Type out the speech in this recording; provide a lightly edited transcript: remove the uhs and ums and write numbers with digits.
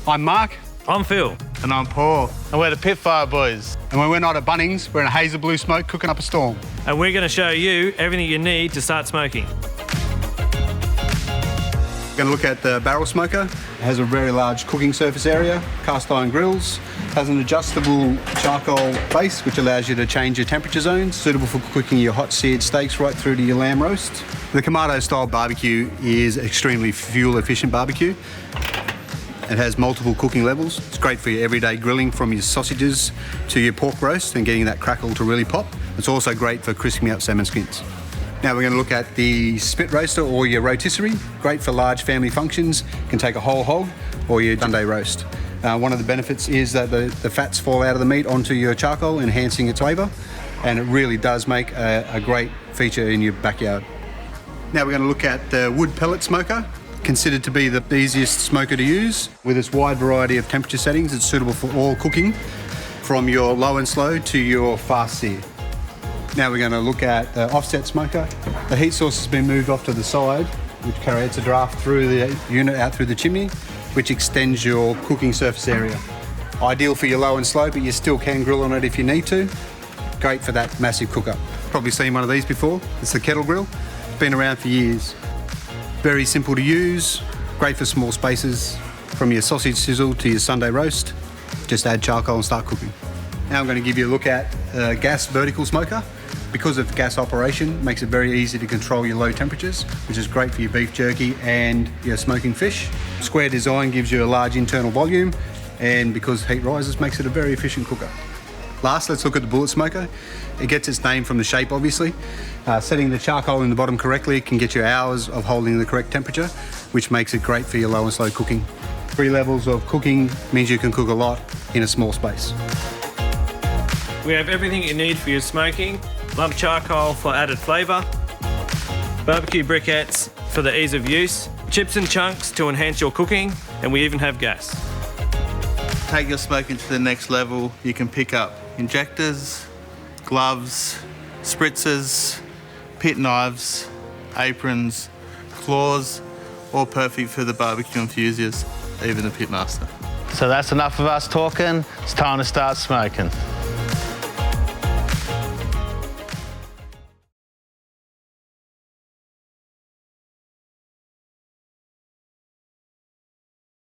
I'm Mark. I'm Phil. And I'm Paul. And we're the Pitfire Boys. And when we're not at Bunnings, we're in a hazel blue smoke cooking up a storm. And we're going to show you everything you need to start smoking. We're going to look at the barrel smoker. It has a very large cooking surface area, cast iron grills, has an adjustable charcoal base which allows you to change your temperature zones, suitable for cooking your hot seared steaks right through to your lamb roast. The Kamado style barbecue is extremely fuel efficient barbecue. It has multiple cooking levels. It's great for your everyday grilling, from your sausages to your pork roast and getting that crackle to really pop. It's also great for crisping up salmon skins. Now we're going to look at the spit roaster or your rotisserie. Great for large family functions. You can take a whole hog or your Sunday roast. One of the benefits is that the fats fall out of the meat onto your charcoal, enhancing its flavour, and it really does make a great feature in your backyard. Now we're going to look at the wood pellet smoker. Considered to be the easiest smoker to use. With its wide variety of temperature settings, it's suitable for all cooking, from your low and slow to your fast sear. Now we're going to look at the offset smoker. The heat source has been moved off to the side, which creates a draft through the unit out through the chimney, which extends your cooking surface area. Ideal for your low and slow, but you still can grill on it if you need to. Great for that massive cooker. Probably seen one of these before. It's the kettle grill. It's been around for years. Very simple to use, great for small spaces, from your sausage sizzle to your Sunday roast. Just add charcoal and start cooking. Now I'm going to give you a look at a gas vertical smoker. Because of gas operation, it makes it very easy to control your low temperatures, which is great for your beef jerky and your smoking fish. Square design gives you a large internal volume, and because heat rises, makes it a very efficient cooker. Last, let's look at the bullet smoker. It gets its name from the shape, obviously. Setting the charcoal in the bottom correctly can get you hours of holding the correct temperature, which makes it great for your low and slow cooking. 3 levels of cooking means you can cook a lot in a small space. We have everything you need for your smoking. Lump charcoal for added flavour, barbecue briquettes for the ease of use, chips and chunks to enhance your cooking, and we even have gas. Take your smoking to the next level. You can pick up injectors, gloves, spritzers, pit knives, aprons, claws, all perfect for the barbecue enthusiast, even the pitmaster. So that's enough of us talking. It's time to start smoking.